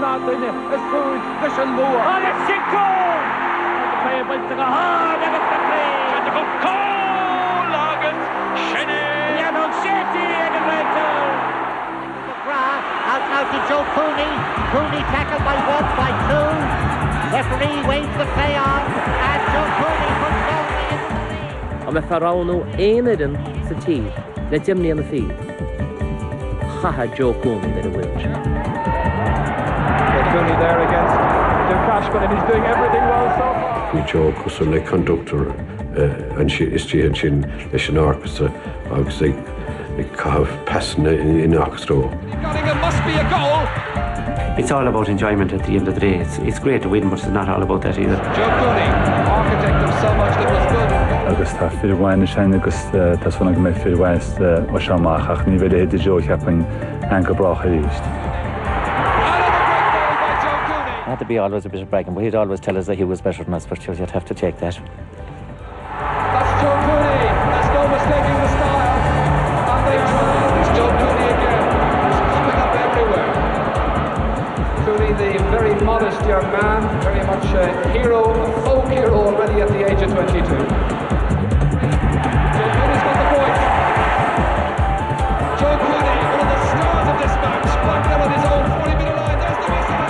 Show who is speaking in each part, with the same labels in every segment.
Speaker 1: Martin, a food, a shallow. Oh, let's see goal! The player went to the hard and it's the play. And the goal, August, Shinny. Yeah, no, Shetty and the red zone.
Speaker 2: Out now to Joe Cooney. Cooney tackled by 1, by 2. Referee waves the play on, and Joe Cooney puts Galway into the lead.
Speaker 3: A me farránú éanadan sa tí, le dimní an na fí. Chaha Joe Cooney did a wheel.
Speaker 1: Cooney there against the Crashman, and he's doing everything well so far.
Speaker 4: We Joe was a conductor, and she had seen an orchestra, obviously. Passing in Oxtrow.
Speaker 1: It must be a goal.
Speaker 5: It's all about enjoyment at the end of the day. It's great to win, but it's not all about that either.
Speaker 1: Joe Cooney, architect of so much that was good.
Speaker 6: Agus tá fiadhhain sin agus tá sonna go mé fiadhhain ó seamach ach ní bheith éidir Joe ceapan an go bracha ríist.
Speaker 7: It had to be always a bit of bragging, but he'd always tell us that he was better than us, but you'd have to take that.
Speaker 1: That's Joe Cooney. There's no mistaking the style. It's Joe Cooney again. He's coming up everywhere. Cooney, the very modest young man, very much a hero, a folk hero already at the age of 22. Joe Cooney's got the point. Joe Cooney, one of the stars of this match, back there on his own 40-metre line. There's the whistle.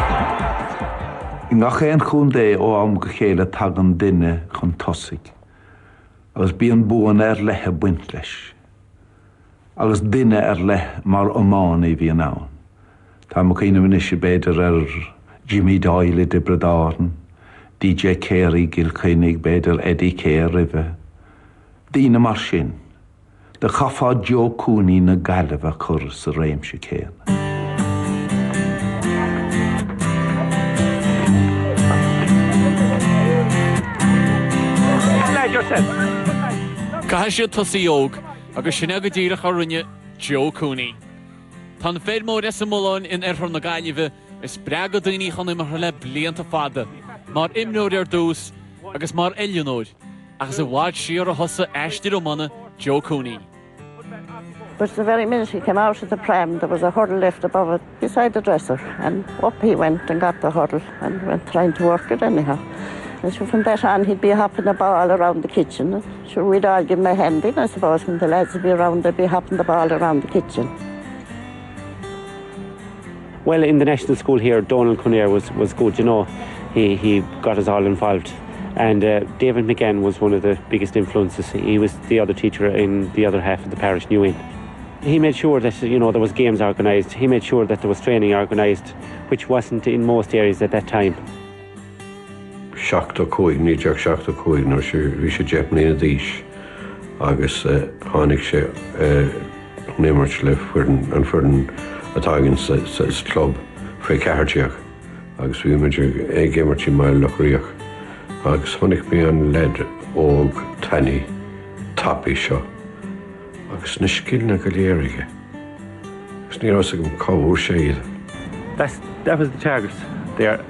Speaker 8: Nach éon chun dé ó am go chéile tagan duine chun tosaigh. Agus bíonn buan lethe buint leis. Agus duine leth mar omán I bhí ann. Tá mo cíine muise beidir Jimmy Doyle de Bredáin, DJ Carey Gil Cynnig beidir Eddie Care rive. Dína mar sin, de chafa Joe Cooney na Galway chur sa réimse céan.
Speaker 9: Caiisiad tosaí óg, agus sinne go dtíire a rinne Joe Cooney. Tá na féad mór is móláin in na Gaillimhe is breag go daoine chun imar le blianta fada, mar imnóir dús agus mar Eleanor, agus a bhád siar a hosa eistir ó mana Joe Cooney.
Speaker 10: But the very minute he came out of the pram, there was a hurdle left above it, beside the dresser, and up he went and got the hurdle and went trying to work it anyhow. And so from that on, he'd be hopping the ball around the kitchen. Sure, we'd all give him a hand in, I suppose, when the lads would be around, they'd be hopping the ball around the kitchen.
Speaker 5: Well, in the national school here, Donald Conair was good, you know. He got us all involved. And David McGann was one of the biggest influences. He was the other teacher in the other half of the parish, New Inn. He made sure that, you know, there was games organised. He made sure that there was training organised, which wasn't in most areas at that time.
Speaker 4: Seachta cúig, ní deag seachta cúig, nar bhí sé Japanese díis agus tháinig sé némart le an fuireann atágann sa club fé ceartíach agus bhí meidir gémartí mai Laochraíoch agus tháinig mé an led óg tannaí tapí seo agus na scíalna go léirige agus ní rás go cabhú sé iad.
Speaker 5: That was the target there.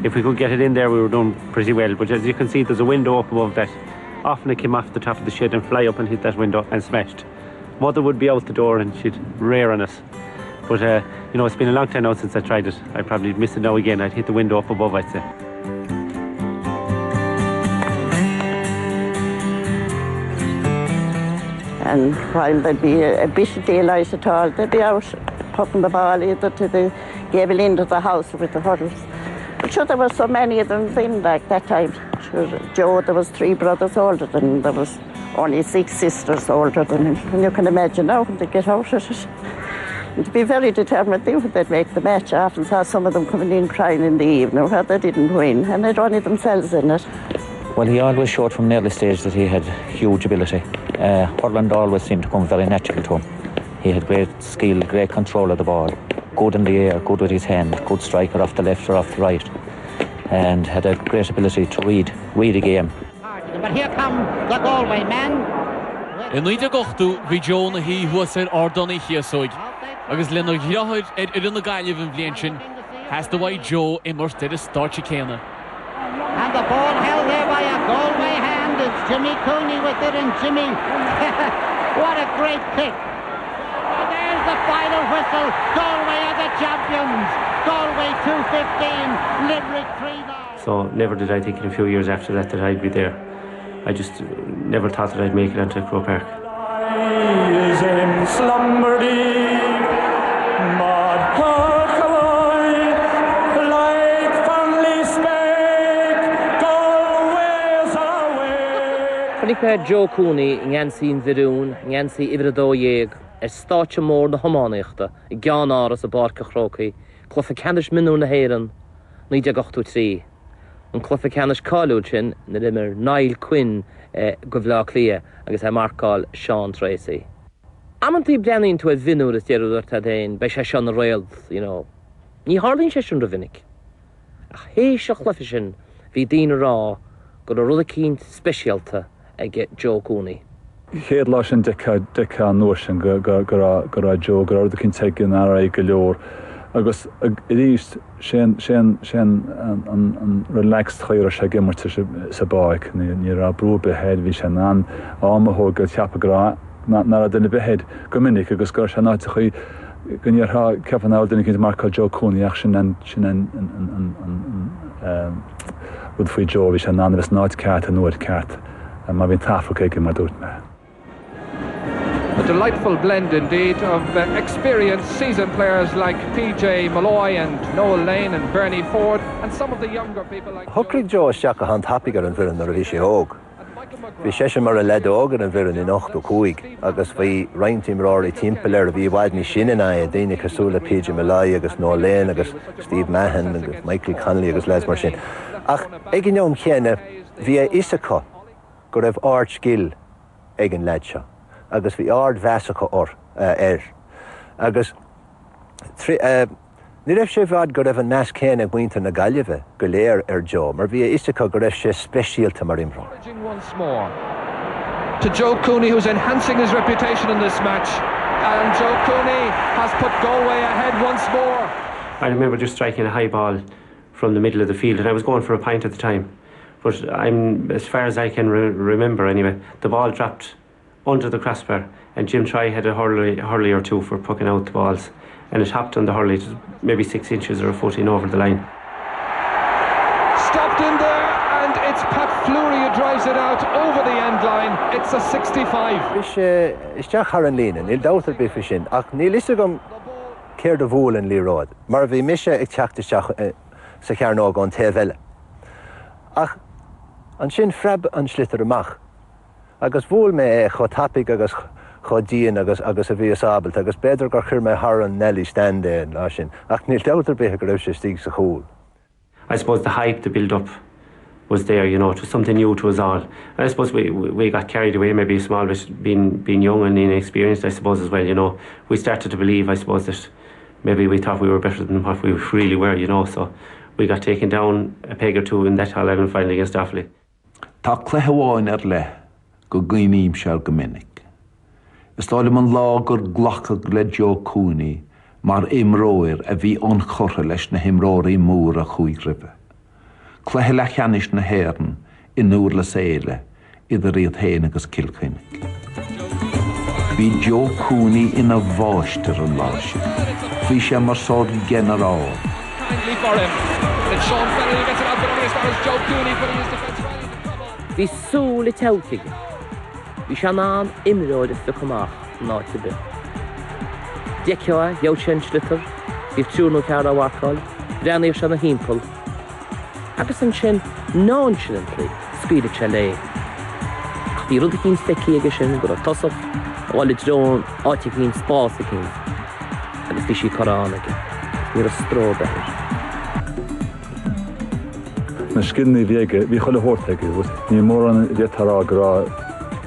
Speaker 5: If we could get it in there, we were doing pretty well. But as you can see, there's a window up above that. Often it came off the top of the shed and fly up and hit that window and smashed. Mother would be out the door and she'd rear on us. But, you know, it's been a long time now since I tried it. I'd probably miss it now again. I'd hit the window up above, I'd say.
Speaker 10: And while there'd be a bit of daylight at all, they'd be out putting the ball either to the gable end of the house with the hurdles. But sure, there were so many of them then, like that time. Sure, Joe, there was 3 brothers older than him. There was only 6 sisters older than him. And you can imagine now when they get out of it. And to be very determined, they would make the match. I often saw some of them coming in crying in the evening where they didn't win, and they'd only themselves in it.
Speaker 7: Well, he always showed from an early stage that he had huge ability. Hurling always seemed to come very natural to him. He had great skill, great control of the ball. Good in the air, good with his hand, good striker off the left or off the right, and had a great ability to read a game.
Speaker 2: But here come the Galway men.
Speaker 9: In Líde Gochtú, bhí Joe na hí huas Ardonnaí chiaasóig, agus lenar ghiathid in na Gaillimh an bhliain sin, has the way Joe immers did a start chéna.
Speaker 2: And the ball held there by a Galway hand. It's Jimmy Cooney with it, and Jimmy, what a great kick. And there's the final whistle. Galway are the champions. Galway 2-15, Limerick 3-9.
Speaker 5: So never did I think in a few years after that I'd be there. I just never thought that I'd make it onto Crow Park.
Speaker 11: Is in slumber deep, but like fondly spake, Galway's away.
Speaker 3: Chunig Joe Cooney in Yanseen Vidún, Yansi Ivradóieg, stáitse mór na hománaíochta, I gceann áras a barca chrócaí, clufa canis minú na héireann, 1983. An clufa canis cáiliúid sin na rimmer Niall Quinn go bhleá clia agus marcáil Sean Tracy. Amantí bleanaín tú a bhinúr is dearúir tá dain, bei sé sean na Royals, you know. Ní hálín sé sin ra vinnig. Ach hé se chlufa sin, bhí daoine rá go a rud cínt speisialta ag Joe Cooney.
Speaker 6: Chéad lá sin decha nuair sin go Joe go rud cinn teigin ara go leor. Agus ríist sin an relaxed chair sé gimmarte sa báic ní ra brú behéad bhí sin an ámathóg go teapa gra nar a duna behéad go minic agus gur se náte chuí gonníortha ceapan áil duna cinint marcáil Joe Cooney ach sin an bud faoi Joe bhí sin an bheits náid ceart a nuair ceart a má bhín tafa céige mar dúirt me.
Speaker 1: A delightful blend indeed of experienced seasoned players like PJ Malloy and Noel Lane and Bernie Ford and some of the younger people like
Speaker 12: Huckrig Joe Seach a hand happiger an bhírann ar a bhí sé óg. Bhí sé mar a lead ógan an bhírann in 8-5 agus bhí rointim ráir timpeall ar a bhí bhaid ní sin a daoine cosúla PJ Malloy agus Noel Lane agus Steve Mahan agus Michael Connolly agus les mar sin. Ach ag an neom chéine bhí Isacha go raibh ard scill ag an lead seo. Agus bhí ard bheasacha agus ní raibh sé bhfad go raibh an meas céin ag muintear na Gaillimhe go léir Joe, mar bhí Isacha go raibh sé speisialta mar imreoir.
Speaker 1: Once more to Joe Cooney, who's enhancing his reputation in this match, and Joe Cooney has put Galway ahead once more.
Speaker 5: I remember just striking a high ball from the middle of the field, and I was going for a pint at the time. But as far as I can remember anyway, the ball dropped under the crossbar, and Jim Try had a hurley or two for pucking out the balls, and it hopped on the hurley to maybe 6 inches or a foot in over the line.
Speaker 1: Stopped in there, and it's Pat Fleury who drives it out over the end line. It's a 65.
Speaker 12: Is teach Haran Línan, il dátar be sin, ach ní lisa gom céir do bhúil an líród, mar bhí mise ag teachta sa cearnág an téhile. Ach an sin freb an slitar amach. Agus bhúil me cho tapig agus cho díon agus a bhí asabalt, agus beidir gur chuir me Haran Nelly stand-in lá sin, ach níl dátar be go raibh sé stíg sa chúl.
Speaker 5: I suppose the hype, the build-up was there, you know, it was something new to us all. I suppose we got carried away maybe a small bit, being young and inexperienced, I suppose, as well, you know. We started to believe, I suppose, that maybe we thought we were better than what we really were, you know, so we got taken down a peg or two in that Hall 11 final against Offaly.
Speaker 8: Tá clétháin le go gcuiníim seal go minic. Is táim an lá gur ghlachach le Joe Cooney mar imróir a bhí an chortha leis na himróirí mór a chuig ribbe. Cléthe le cheanis na héireann in nuair le séile idir riad héin agus Kilkennig. Bhí Joe Cooney ina bháistear an lá sin. Bhí sé mar sór generál.
Speaker 1: Kindly for him. It's Sean Fennelly who gets it out, but only as far as Joe Cooney putting his defence well into trouble.
Speaker 3: Bhí súl I teiltigh. Bhí sé ná imróid is do chumach náte be. Deicioa, Jochen Schlitter, bhí trúnú cear a bharcáil, breanaíoh se na hímpel. Agus an sin nonchalantly scuideadh sé le. Bhí rud a cín feici aige sin go a tosach, bháil drón áite cín spás a cín. Agus bhí sí corán aige. Bhí a stró beir.
Speaker 6: Na scinnaí bhéige, bhí chuile hórtaige, ní mór an bhétarrá go rá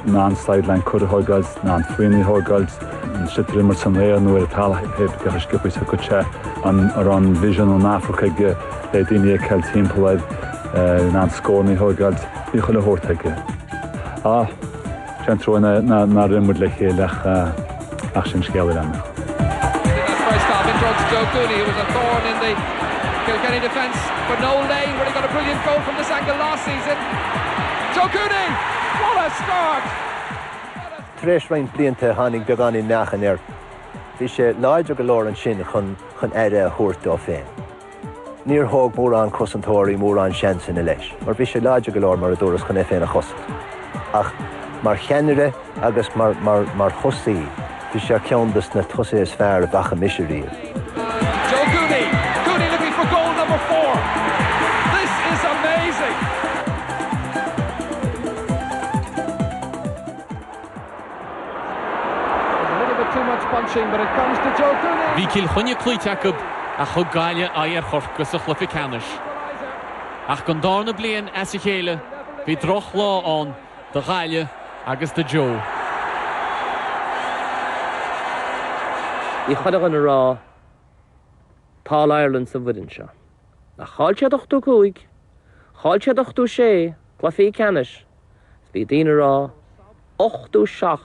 Speaker 6: ná an sideline chuir thógáils, ná an faoiní thógáils, an sitar immer san réir nuair a tal heb go scipaí sa go te an vision an Africa le daoine ag ceil timpeall ná an scónaí thógáils, bhí chuile hórtaige. Sean tro na rimmuid le chéileach ach sin scéala lena.
Speaker 1: First off, in towards Joe Cooney, who was a thorn in the Kilkenny defence, but Noel Lane really got a brilliant goal from this angle last season. Joe Cooney, what a start!
Speaker 12: Tréis rain blianta hánig beagán in nachan Bhí sé láidir go leor an sin chun aire a thuairt dó féin. Níor thóg mór an cosantóirí mór an seansan leis, mar bhí sé láidir go leor mar a dúras chun féin a chosant. Ach mar cheanire agus mar chosaí, bhí sé ceandas na tosaí is fearr a bhecha miseríomh.
Speaker 1: Joe Cooney. Cooney looking for goal number 4. This is amazing. A little bit too much punching, but it comes to Joe Cooney.
Speaker 9: Bhí cil chunne clúiteachab a chug Gaile ar chorcas a chlufa canis. Ach gan dána blian as a chéile, bhí droch lá an de Gaile agus de Joe.
Speaker 3: I chuideach an rá Páil Ireland sa bhuiin seo. Na cháilte 85, cháilte 86, clufaí canis. Bhí daoine rá 87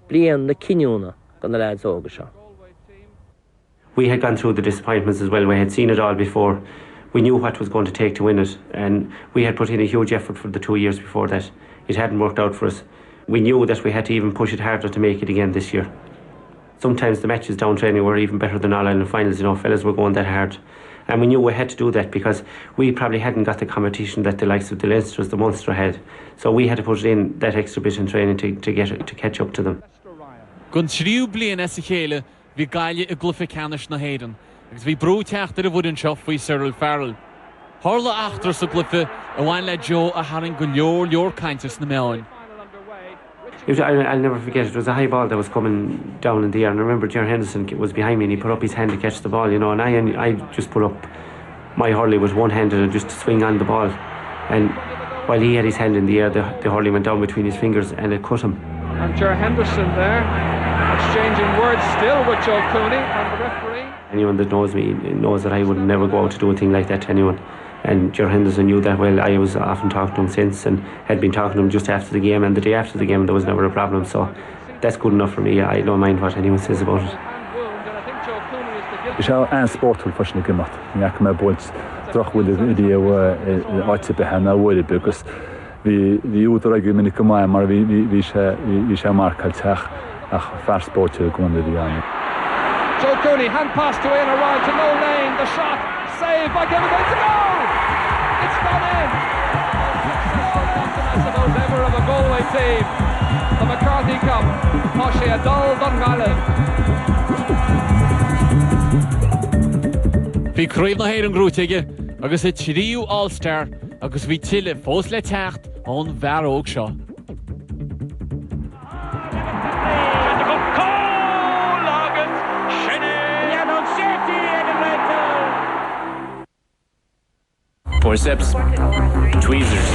Speaker 3: blian na cinúna gan na lads óga seo.
Speaker 5: We had gone through the disappointments as well. We had seen it all before. We knew what was going to take to win it, and we had put in a huge effort for the 2 years before that. It hadn't worked out for us. We knew that we had to even push it harder to make it again this year. Sometimes the matches down training were even better than All-Ireland finals, you know, fellas were going that hard. And we knew we had to do that because we probably hadn't got the competition that the likes of the Leinsters, the Munster had. So we had to put in that extra bit in training to catch up to them.
Speaker 9: Gun tríú blian as a chéile, bhí Gaile a glufa canis na héireann, agus bhí brúteachtar a bhuiin seo faoi Cyril Farrell. Tharla achtar sa glufa a bhain le Joe a haring go leor caintas na meáin.
Speaker 5: I'll never forget, it was a high ball that was coming down in the air, and I remember Ger Henderson was behind me and he put up his hand to catch the ball, you know, and I just put up my hurley with one-handed and just to swing on the ball, and while he had his hand in the air, the hurley went down between his fingers and it cut him.
Speaker 1: And Ger Henderson there, exchanging words still with Joe Cooney and the referee.
Speaker 5: Anyone that knows me knows that I would never go out to do a thing like that to anyone. And Ger Henderson knew that well. I was often talking to him since and had been talking to him just after the game and the day after the game. There was never a problem, so that's good enough for me. I don't mind what anyone says about it.
Speaker 6: Is an sportúil fasna gimat, neach me bult drochhfuil idí áite be hena bhfuil agus bhí útar ag minic go mai mar bhí sé marcail teach ach fearspóirte gona bhí an.
Speaker 1: Joe Cooney, hand pass to Ian O'Ryan to no lane, the shot, saved by Galway, it's a goal! It's gone in! Successful as ever of a Galway team. The McCarthy Cup, Moshi Adol Dungallen.
Speaker 9: Bhí cruimh na héireann grúteige agus i tríú All-Star agus bhí tuile fós le teacht ón bhear óg seo.
Speaker 13: Forceps, tweezers.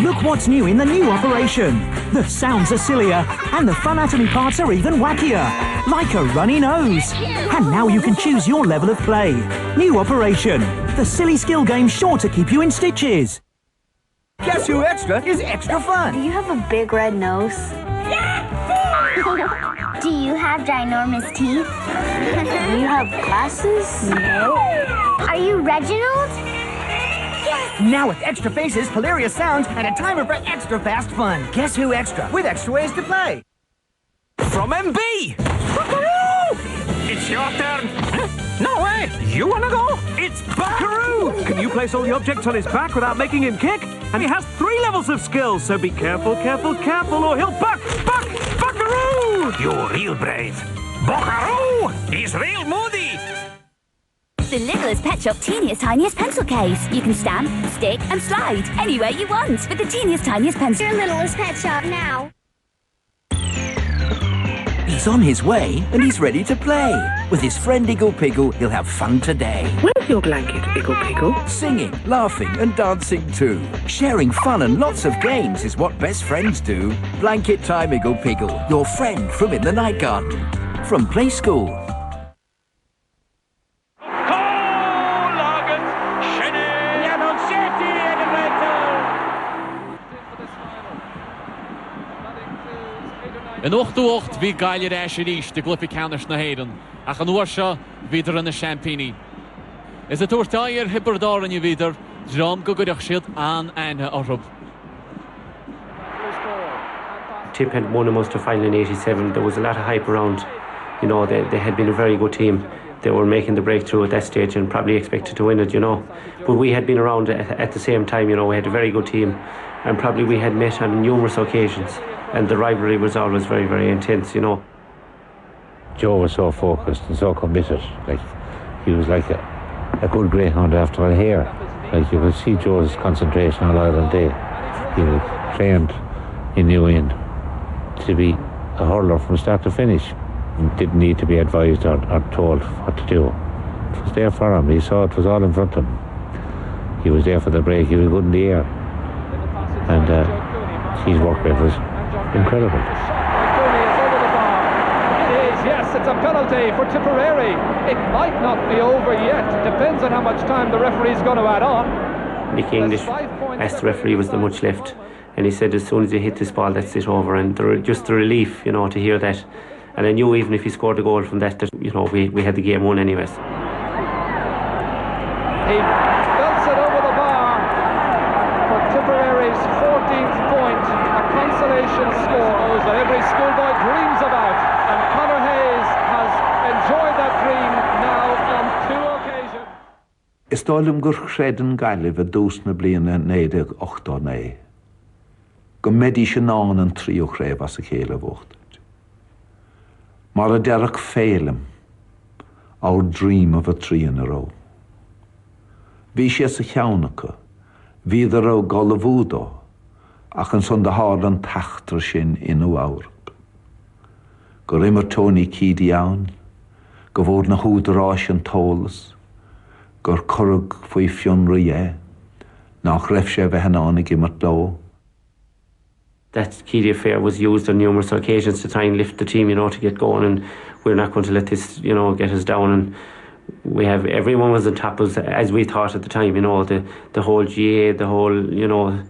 Speaker 14: Look what's new in the new operation. The sounds are sillier, and the fun anatomy parts are even wackier. Like a runny nose. And now you can choose your level of play. New operation. The silly skill game sure to keep you in stitches.
Speaker 15: Guess Who Extra is extra fun.
Speaker 16: Do you have a big red nose? Do you have ginormous teeth? Do you have glasses? No. Are you Reginald? Yes.
Speaker 15: Now with extra faces, hilarious sounds, and a timer for extra fast fun. Guess Who Extra, with extra ways to play.
Speaker 11: From MB! It's your turn. No way! You wanna go? It's Buckaroo! Can you place all the objects on his back without making him kick? And he has 3 levels of skills, so be careful, or he'll buck! Buckaroo! You're real brave. Buckaroo! He's real moody!
Speaker 17: The littlest pet shop, teeniest, tiniest pencil case. You can stamp, stick, and slide anywhere you want with the teeniest, tiniest pencil.
Speaker 16: Your littlest pet shop now.
Speaker 15: He's on his way, and he's ready to play. With his friend Iggle Piggle, he'll have fun today.
Speaker 18: Where's your blanket, Iggle Piggle?
Speaker 15: Singing, laughing, and dancing too. Sharing fun and lots of games is what best friends do. Blanket time, Iggle Piggle, your friend from In the Night Garden. From Play School.
Speaker 9: In 8-8 bhí Gaile éis ríis de glufa canis na héireann, ach an uair seo bhíidir in na Champini. Is a tuairtáir hibredáin i bhíidir, drám go gurach siad an aine orthb.
Speaker 5: Tip had won a Munster final in 87. There was a lot of hype around. You know, they had been a very good team. They were making the breakthrough at that stage and probably expected to win it, you know. But we had been around at the same time, you know. We had a very good team, and probably we had met on numerous occasions, and the rivalry was always very, very intense, you know.
Speaker 19: Joe was so focused and so committed. Like, he was like a good greyhound after a hare. Like, you could see Joe's concentration all Ireland Day. He was trained, he knew in to be a hurler from start to finish. Didn't need to be advised or told what to do. It was there for him. He saw it was all in front of him. He was there for the break. He was good in the air. And his work rate was incredible.
Speaker 1: Cooney is over the bar. It is, yes, it's a penalty for Tipperary. It might not be over yet. Depends on how much time the referee's going to add on.
Speaker 5: Nick English asked the referee was there much left, and he said as soon as he hit this ball, that's it over. And just the relief, you know, to hear that. And I knew even if he scored a goal from that you know, we had the game won anyways.
Speaker 1: He belts it over the bar for Tipperary's 14th point, a consolation score that every schoolboy dreams about. And Conor Hayes has enjoyed that dream now on 2 occasions.
Speaker 8: Is dálum gur chredan Gael a dús na bliana 98 go medi sin an an trío chréb as a chéile bhcht. Mar a derach félum, our dream of a tree in a row. Bhí sé sa cheannacha, bhí a row golavúdó, ach an son de hard an tachtar sin inú Eorp. Go rimmer Tony Keedy ann, go bhór na húdarás an tólas, gur currug faoi fionra é, nach raibh sé bheith anánig immert dó.
Speaker 5: That Keedy affair was used on numerous occasions to try and lift the team, you know, to get going, and we're not going to let this, you know, get us down. And everyone was on top of us, as we thought at the time, you know, the whole GA, the whole, you know,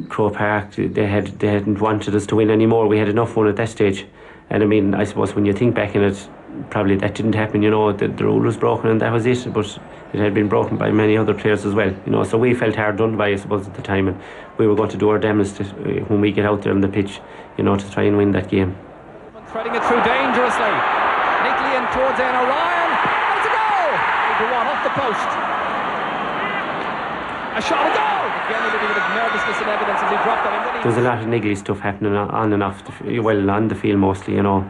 Speaker 5: Crow Park, they hadn't wanted us to win anymore. We had enough fun at that stage. And I mean, I suppose when you think back in it, probably that didn't happen, you know, the rule was broken and that was it, but it had been broken by many other players as well, you know, so we felt hard done by, I suppose, at the time, and we were going to do our damnedest when we get out there on the pitch, you know, to try and win that game.
Speaker 1: Threading it through dangerously, neatly in towards Anna Ryan, and it's a goal! Number 1 off the post. A shot, a goal! Again, a little bit of nervousness and evidence as he dropped that in.
Speaker 5: There was a lot of niggly stuff happening on and off, on the field mostly, you know.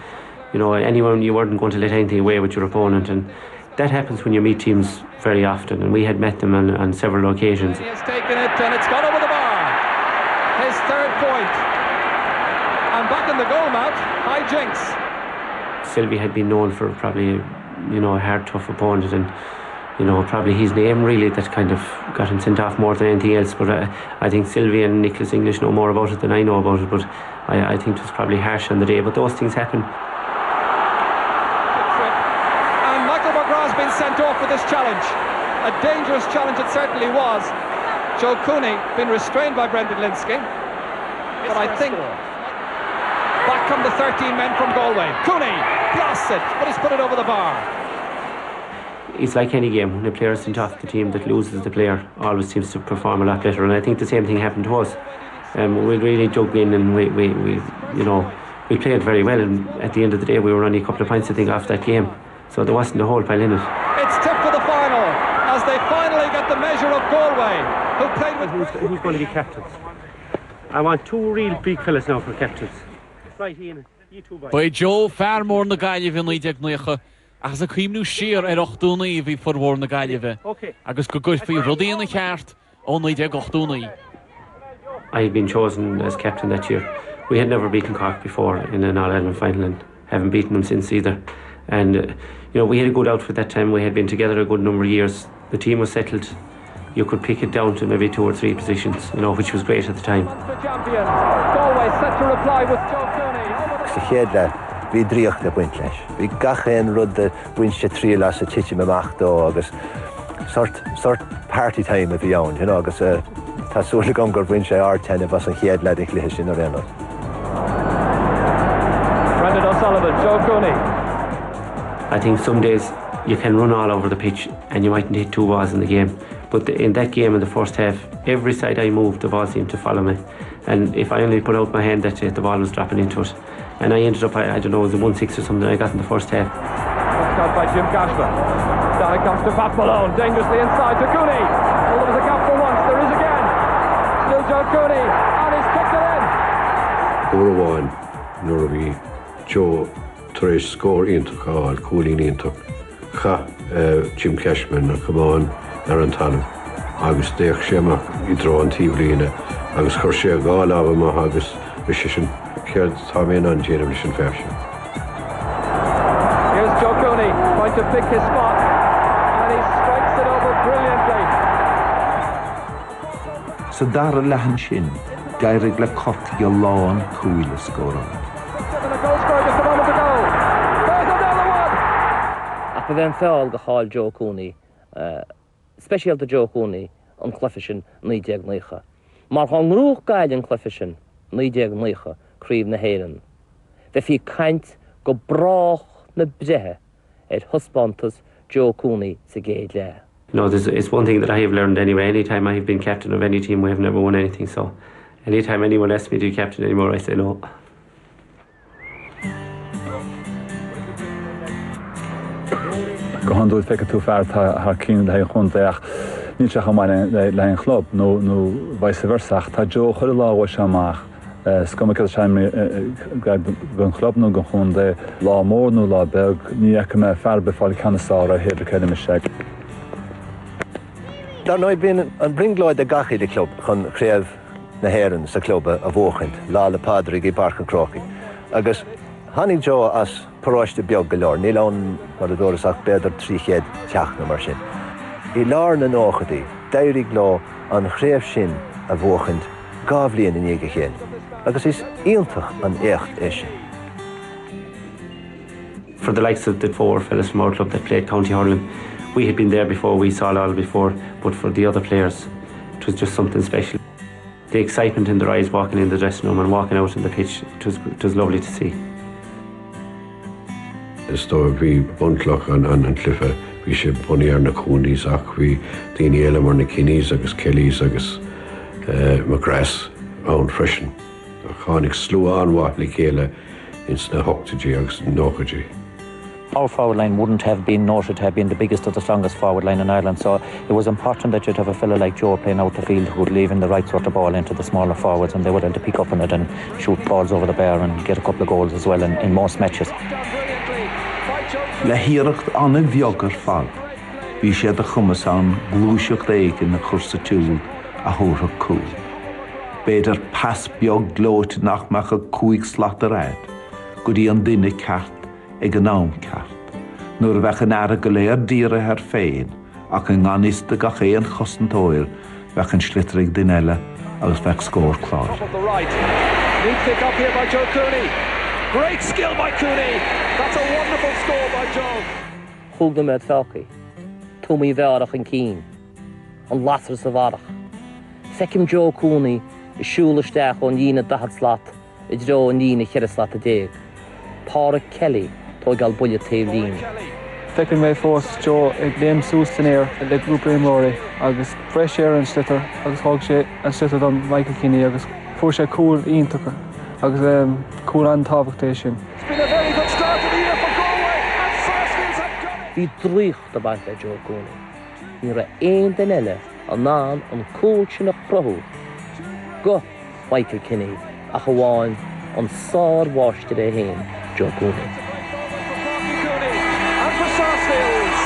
Speaker 5: You know, anyone, you weren't going to let anything away with your opponent, and that happens when you meet teams very often, and we had met them on several occasions.
Speaker 1: He has taken it, and it's gone over the bar. His 3rd point. And back in the goal mount, high jinks.
Speaker 5: Sylvie had been known for probably, you know, a hard, tough opponent, and, you know, probably his name really that kind of got him sent off more than anything else. But I think Sylvie and Nicholas English know more about it than I know about it, but I think it was probably harsh on the day, but those things happen.
Speaker 1: Sent off for this challenge. A dangerous challenge it certainly was. Joe Cooney been restrained by Brendan Linsky. But I think back come the 13 men from Galway. Cooney blasts it, but he's put it over the bar.
Speaker 5: It's like any game. When a player is sent off, the team that loses the player always seems to perform a lot better, and I think the same thing happened to us. We really dug in, and we you know, we played very well, and at the end of the day we were only a couple of points I think off that game, so there wasn't a whole pile in it.
Speaker 1: It's tipped for the final as they finally get the measure of Galway, who played with...
Speaker 5: Who's going to be captains? I want 2 real big fellas now for captains. Right, Ian, you 2 boys.
Speaker 9: By Joe Farmore na Gael in 19 as a crimnú sheer 8 bhí forwar na Gael. Agus go good for rudí in the cheart on 19
Speaker 5: I had been chosen as captain that year. We had never beaten Cork before in an All-Ireland final, and haven't beaten them since either. And you know, we had a good outfit that time. We had been together a good number of years. The team was settled. You could pick it down to maybe 2 or 3 positions, you know, which was great at the time.
Speaker 1: Champion Galway set to reply with Joe Cooney.
Speaker 12: Bhí dríocht na buint leis. Bhí gachéan rud de buinte trí las a titi me machtó agus sort party time a bhí ann, you know, agus tá súla gom gur buinte R10 was an chéad le ag léis sin a réanad.
Speaker 1: Brendan O'Sullivan, Joe Cooney.
Speaker 5: I think some days you can run all over the pitch and you mightn't hit 2 balls in the game. But in that game in the first half, every side I moved, the ball seemed to follow me. And if I only put out my hand, that the ball was dropping into it. And I ended up, I don't know, it was a 1-6 or something I got in the first half.
Speaker 1: Got by Jim Cashman. Down it comes to Pat Malone, dangerously inside to Cooney. Well, there was a gap for once, there is again. Still Joe Cooney, and he's kicked it in.
Speaker 4: Uruguayan, Norby, Joe Trace score into Carl, Cooling into Jim Cashman, come on, Aaron Tallon. Agus Deach Shemak, I draw on Tivlina, Agus Laochra Gael, Agus Vishishin, Kerd Tamin on Generation Fashion.
Speaker 1: Here's Joe Cooney, trying to pick his spot, and he strikes it over brilliantly.
Speaker 8: Sa dar y lehan sin, gairig le corc y lawn cwyl y sgor on.
Speaker 1: And a goal scored just a moment ago. There's another one!
Speaker 3: Ach then fell the Hall Joe Cooney, special to Joe Cooney, on Clefishin, Nidiag Laochra. Mar Laochra Gael in Clefishin, Nidiag Laochra, Creeve na Héireann. The fi kaint go brach na brehe, husbantas Joe Cooney sa Gael le.
Speaker 5: No, it's one thing that I have learned anyway. Anytime I have been captain of any team, we have never won anything. So, anytime anyone asks me to be captain anymore, I say no.
Speaker 6: Go handúil feice tú fearr tá cín le chun deach ní teach amháin le an chlub nó vice versa. Tá Joe chuir láha seach scumaice seimí gon chlub nó go chun de lá mór nó lá beg ní me fear be fáil canasá a héad chéile me se.
Speaker 12: Dar nooit been an bringloid de gachi de club chun chréibh na Héireann sa club a bhóchaint lá le Padraig I Barcan Crochí. Agus Hannig Joe as paráiste beag go leor, ní lán mar a dóras ach beidir 3 teach na mar sin. I lár na nóchadaí, deirig lá an chréibh sin a bhóchaint gábhlíon in éige chéin. Agus is íontach an écht é sin.
Speaker 5: For the likes of the 4 fellas from our club that played county hurling, we had been there before, we saw it all before, but for the other players, it was just something special. The excitement in their eyes walking in the dressing room and walking out on the pitch, it was lovely to see.
Speaker 4: Sto vi buntlach an cliffe, vi sé bunny ar na Cooneys ach vi Dini Elam ar na Kinneys agus Kellys agus McGrath an freshen. Chanig slú an watli chéile in sna hochtagy agus nóchagy.
Speaker 7: Our forward line wouldn't have been noted to have been the biggest or the strongest forward line in Ireland, so it was important that you'd have a fella like Joe playing out the field who would leave in the right sort of ball into the smaller forwards, and they were able to pick up on it and shoot balls over the bar and get a couple of goals as well in most matches.
Speaker 8: Le hiireacht anna bheogar fad, bhí siad a chumas an glúiseach réig in na chursa túl a thóra cúl. Beidir pas beag glóit nach meach a 5 slat a ráid, go dtí an duine ceart ag an nám ceart. Nuair bheith an air go léir díre ar féin, ach an ganista ga chéan chosantóir bheith an slitrig duine eile agus bheith scór clár.
Speaker 1: Neat pick up here by Joe Cooney. Great skill by Cooney. That's a wonderful score by Joe.
Speaker 3: Chúg na méid felcaí, túmí bhearach an cín, an lasar sa bharach. Fecim Joe Cooney I siúlaisteach ón dhína 10 slat, I dro an dhína 4 slat a 10. Pádraig Kelly, tó gal buile taobh lín.
Speaker 20: Fecim mé fós Joe ag léim sús in air le grúpa Imróí, agus fresh air an slitter, agus thug sé an slitter don Michael Kinney, agus fuair sé cúl iontacha, agus cúl an tábhachtéis sin.
Speaker 1: It's been a very good start to the year for Galway, and Sarsfields have got it.
Speaker 3: Bhí dríocht a baint le Joe Cooney. Ní ra aon den eile an náam an cúil sin a chrothú. Go Michael Kinney a chomháin an sár bháiste é héin Joe Cooney.
Speaker 1: And for Sarsfields,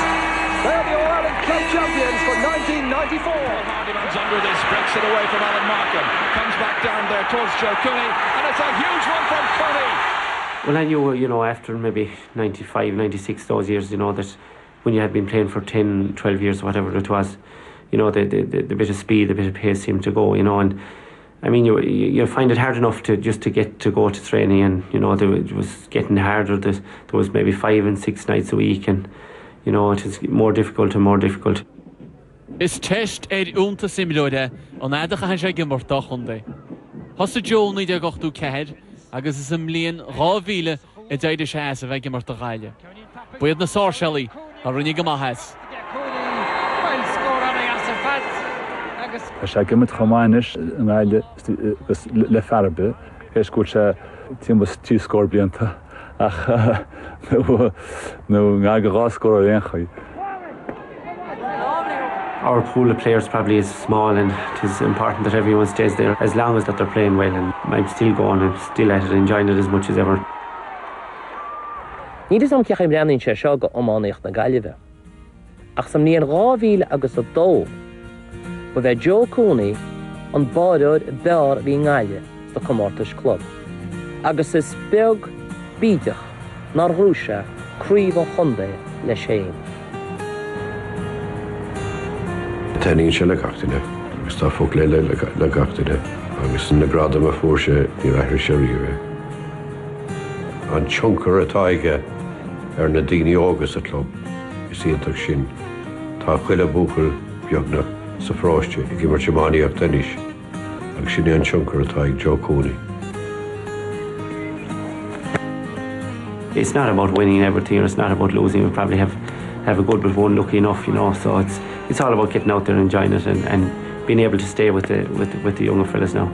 Speaker 1: they're the All-Ireland Club champions for 1994. Hardyman's under this, breaks it away from Alan Markham, comes back down there towards Joe Cooney, and it's a huge one from Cooney.
Speaker 5: Well, I knew, after maybe 95, 96, those years, that when you had been playing for 10, 12 years, whatever it was, the bit of speed, the bit of pace seemed to go, and I mean, you find it hard enough to get to go to training, and it was getting harder. There was maybe 5 and 6 nights a week, and it is more difficult and more difficult.
Speaker 9: Is test únta similóide an éadacha han sé gimmartá chundé. Hosta Joe ní de gochtú cehead, agus is am líon 2,000 I deidir sé a bheith gimmartá Gaile. Buiad na Sarsfields a rinne go maithas.
Speaker 6: sé gimid chomáis gáile le farbe, Heis go sé tí tí scór blianta ach nó ngá go ráscóir réonchaí.
Speaker 5: Our pool of players probably is small, and it is important that everyone stays there as long as that they're playing well, and I'm still going and still at it, enjoying it as much as ever.
Speaker 3: Ní is am ceach breanin sé seo go Ománaíocht na Gaillimhe. Ach sam níon 2002 ba bheith Joe Cooney an báideoir beár bhí ngáile sa Comórtais Club. Agus is beag bídeach nar rúise críomh an chundé le séin.
Speaker 4: Teníonn sé le gachtaine, agus tá fóg le gachtaine, agus na grada a fórse ní raithir sé riomh. An tioncar atá aige na daoine ágas a club is íontach sin, tá chuile búchail beagna sa fráiste I gimar temáíocht denis, agus sin an tioncar atá ag Joe Cooney.
Speaker 5: It's not about winning everything, or it's not about losing. We probably have a good but one lucky enough, so it's all about getting out there and enjoying it, and being able to stay with the younger fellas now.